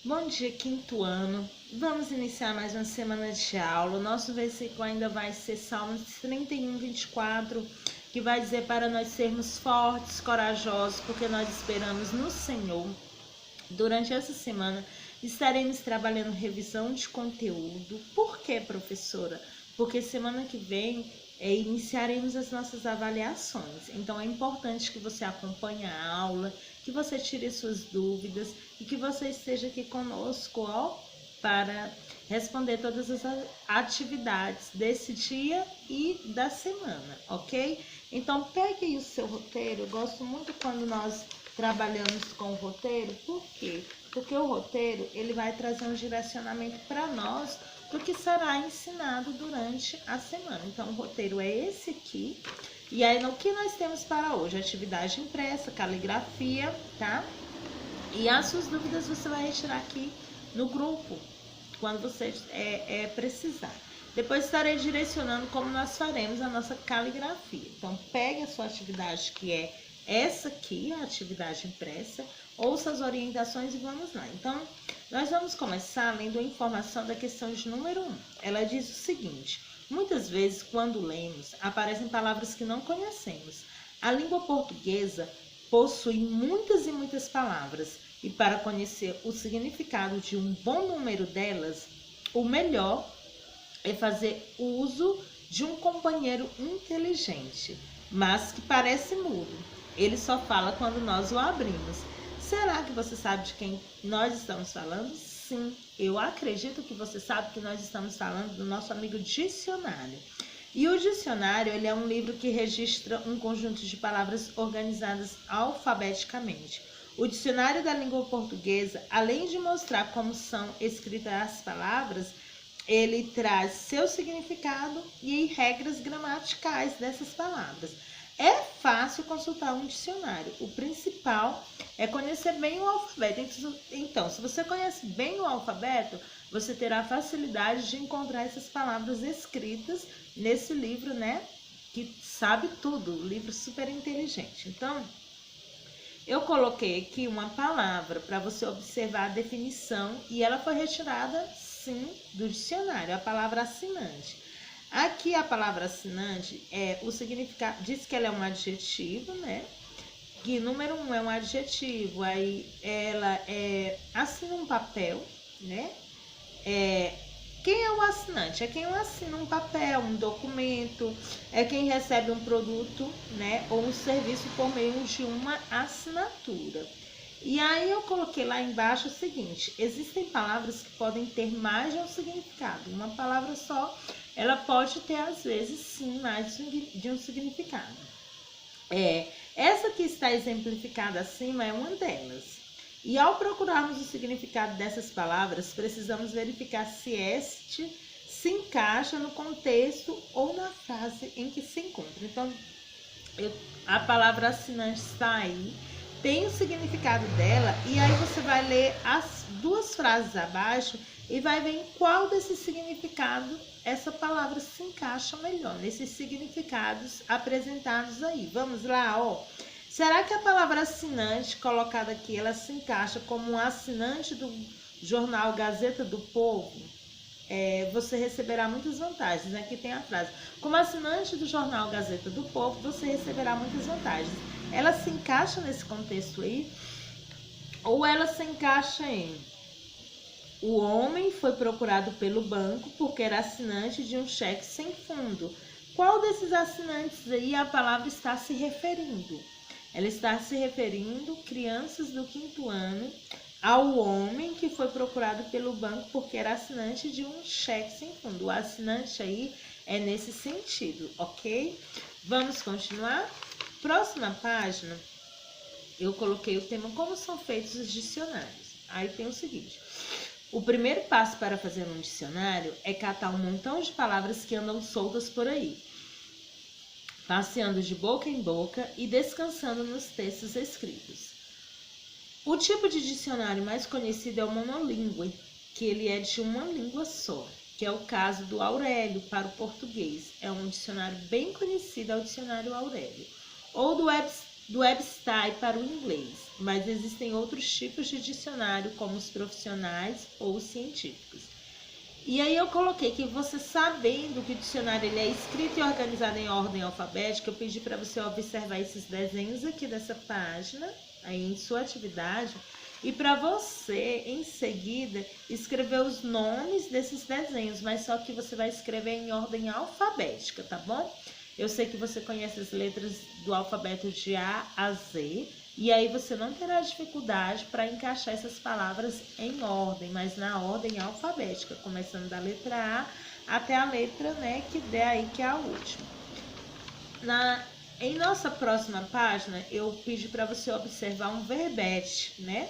Bom dia, quinto ano. Vamos iniciar mais uma semana de aula. O nosso versículo ainda vai ser Salmos 31, 24, que vai dizer para nós sermos fortes, corajosos, porque nós esperamos no Senhor. Durante essa semana, estaremos trabalhando revisão de conteúdo. Por quê, professora? Porque semana que vem iniciaremos as nossas avaliações. Então, é importante que você acompanhe a aula, que você tire suas dúvidas e que você esteja aqui conosco, ó, para responder todas as atividades desse dia e da semana, ok? Então, pegue aí o seu roteiro. Eu gosto muito quando nós trabalhamos com o roteiro. Por quê? Porque o roteiro ele vai trazer um direcionamento para nós do que será ensinado durante a semana. Então, o roteiro é esse aqui. E aí, no que nós temos para hoje? Atividade impressa, caligrafia, tá? E as suas dúvidas você vai retirar aqui no grupo, quando você precisar. Depois estarei direcionando como nós faremos a nossa caligrafia. Então, pegue a sua atividade, que é essa aqui, a atividade impressa, ouça as orientações e vamos lá. Então, nós vamos começar lendo a informação da questão de número 1. Ela diz o seguinte: muitas vezes, quando lemos, aparecem palavras que não conhecemos. A língua portuguesa possui muitas e muitas palavras, e para conhecer o significado de um bom número delas, o melhor é fazer uso de um companheiro inteligente, mas que parece mudo. Ele só fala quando nós o abrimos. Será que você sabe de quem nós estamos falando? Sim, eu acredito que você sabe que nós estamos falando do nosso amigo dicionário. E o dicionário, ele é um livro que registra um conjunto de palavras organizadas alfabeticamente. O dicionário da língua portuguesa, além de mostrar como são escritas as palavras, ele traz seu significado e regras gramaticais dessas palavras. É fácil consultar um dicionário. O principal é conhecer bem o alfabeto. Então, se você conhece bem o alfabeto, você terá facilidade de encontrar essas palavras escritas nesse livro, né? Que sabe tudo, livro super inteligente. Então, eu coloquei aqui uma palavra para você observar a definição e ela foi retirada, sim, do dicionário, a palavra assinante. Aqui a palavra assinante o significado, diz que ela é um adjetivo, né? Que número 1 é um adjetivo, aí ela assina um papel, né? Quem é o assinante? É quem assina um papel, um documento, é quem recebe um produto, né, ou um serviço por meio de uma assinatura. E aí eu coloquei lá embaixo o seguinte: existem palavras que podem ter mais de um significado. Uma palavra só, ela pode ter às vezes sim mais de um significado. Essa que está exemplificada acima é uma delas. E ao procurarmos o significado dessas palavras, precisamos verificar se este se encaixa no contexto ou na frase em que se encontra. Então, a palavra assinante está aí, tem o significado dela, e aí você vai ler as duas frases abaixo e vai ver em qual desses significados essa palavra se encaixa melhor, nesses significados apresentados aí. Vamos lá, ó. Será que a palavra assinante colocada aqui, ela se encaixa como um assinante do jornal Gazeta do Povo? Você receberá muitas vantagens. Aqui tem a frase: como assinante do jornal Gazeta do Povo, você receberá muitas vantagens. Ela se encaixa nesse contexto aí? Ou ela se encaixa em: o homem foi procurado pelo banco porque era assinante de um cheque sem fundo? Qual desses assinantes aí a palavra está se referindo? Ela está se referindo, crianças do quinto ano, ao homem que foi procurado pelo banco porque era assinante de um cheque sem fundo. O assinante aí é nesse sentido, ok? Vamos continuar? Próxima página, eu coloquei o tema como são feitos os dicionários. Aí tem o seguinte: o primeiro passo para fazer um dicionário é catar um montão de palavras que andam soltas por aí, passeando de boca em boca e descansando nos textos escritos. O tipo de dicionário mais conhecido é o monolíngue, que ele é de uma língua só, que é o caso do Aurélio para o português. É um dicionário bem conhecido, é o dicionário Aurélio. Ou do do Webster para o inglês, mas existem outros tipos de dicionário, como os profissionais ou os científicos. E aí eu coloquei que você, sabendo que o dicionário ele é escrito e organizado em ordem alfabética, eu pedi para você observar esses desenhos aqui dessa página, aí em sua atividade, e para você, em seguida, escrever os nomes desses desenhos, mas só que você vai escrever em ordem alfabética, tá bom? Eu sei que você conhece as letras do alfabeto de A a Z, e aí você não terá dificuldade para encaixar essas palavras em ordem, mas na ordem alfabética, começando da letra A até a letra, né, que der aí que é a última. Em nossa próxima página, eu pedi para você observar um verbete, né?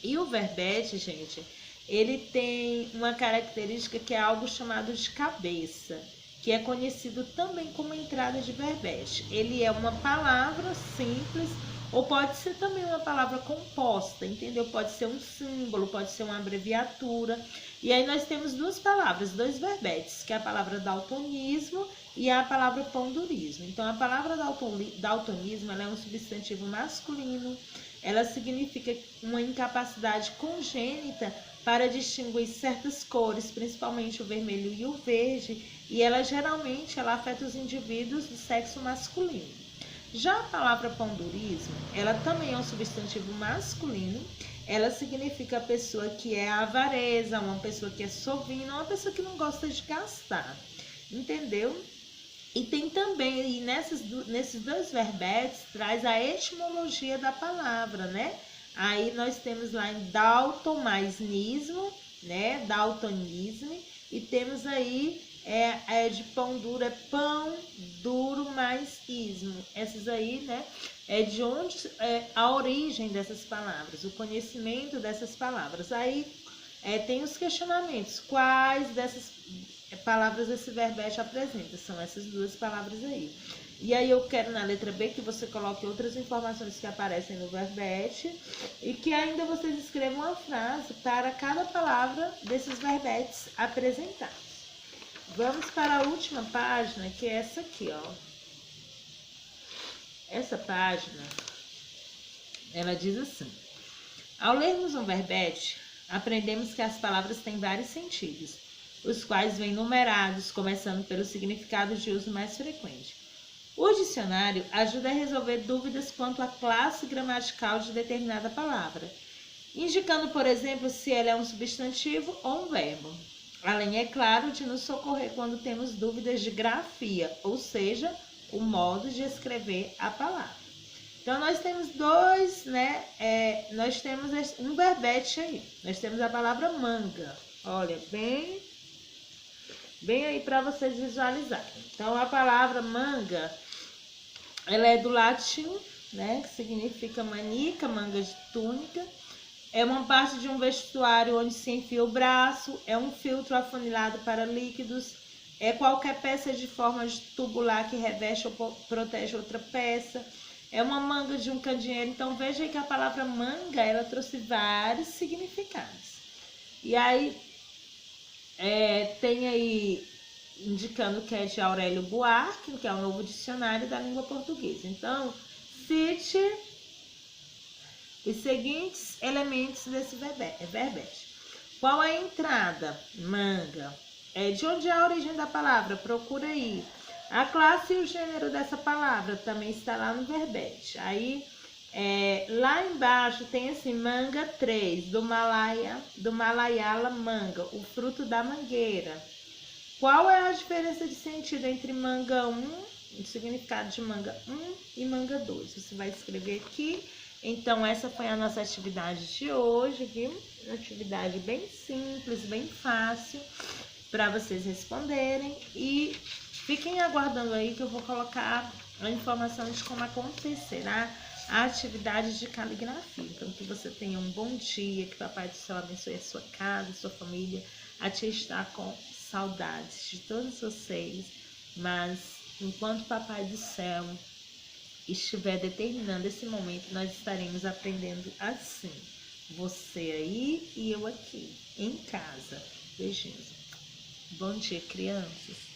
E o verbete, gente, ele tem uma característica que é algo chamado de cabeça, que é conhecido também como entrada de verbete. Ele é uma palavra simples, ou pode ser também uma palavra composta, entendeu? Pode ser um símbolo, pode ser uma abreviatura. E aí nós temos duas palavras, dois verbetes, que é a palavra daltonismo e a palavra pondurismo. Então, a palavra daltonismo, ela é um substantivo masculino. Ela significa uma incapacidade congênita para distinguir certas cores, principalmente o vermelho e o verde, e ela geralmente afeta os indivíduos do sexo masculino. Já a palavra pondurismo, ela também é um substantivo masculino. Ela significa a pessoa que é avareza, uma pessoa que é sovina, uma pessoa que não gosta de gastar, entendeu? E tem também, e nesses dois verbetes, traz a etimologia da palavra, né? Aí nós temos lá em Dalton mais nismo, né? Daltonismo. E temos aí de pão duro, é pão duro mais ismo. Essas aí, né? É de onde é a origem dessas palavras, o conhecimento dessas palavras. Aí tem os questionamentos. Quais dessas palavras esse verbete apresenta? São essas duas palavras aí. E aí eu quero na letra B que você coloque outras informações que aparecem no verbete e que ainda vocês escrevam uma frase para cada palavra desses verbetes apresentados. Vamos para a última página, que é essa aqui, ó. Essa página, ela diz assim: ao lermos um verbete, aprendemos que as palavras têm vários sentidos, os quais vêm numerados, começando pelo significado de uso mais frequente. O dicionário ajuda a resolver dúvidas quanto à classe gramatical de determinada palavra, indicando, por exemplo, se ela é um substantivo ou um verbo. Além, é claro, de nos socorrer quando temos dúvidas de grafia, ou seja, o modo de escrever a palavra. Então, nós temos dois, né? Nós temos um verbete aí. Nós temos a palavra manga. Olha, bem aí para vocês visualizarem. Então, a palavra manga, ela é do latim, né? Que significa manica, manga de túnica. É uma parte de um vestuário onde se enfia o braço. É um filtro afunilado para líquidos. É qualquer peça de forma de tubular que reveste ou protege outra peça. É uma manga de um candeeiro. Então, veja aí que a palavra manga, ela trouxe vários significados. E aí, tem aí, indicando que é de Aurélio Buarque, que é o novo dicionário da língua portuguesa. Então, cite os seguintes elementos desse verbete. Qual é a entrada? Manga. De onde é a origem da palavra? Procura aí. A classe e o gênero dessa palavra também está lá no verbete. Aí, lá embaixo tem assim, manga 3, do Malayala manga, o fruto da mangueira. Qual é a diferença de sentido entre manga 1, o significado de manga 1 e manga 2? Você vai escrever aqui. Então, essa foi a nossa atividade de hoje, viu? Uma atividade bem simples, bem fácil para vocês responderem. E fiquem aguardando aí que eu vou colocar a informação de como acontecerá a atividade de caligrafia. Então, que você tenha um bom dia, que Papai do Céu abençoe a sua casa, a sua família. A tia está com saudades de todos vocês, mas enquanto Papai do Céu estiver determinando esse momento, nós estaremos aprendendo assim. Você aí e eu aqui, em casa. Beijinhos. Bom dia, crianças.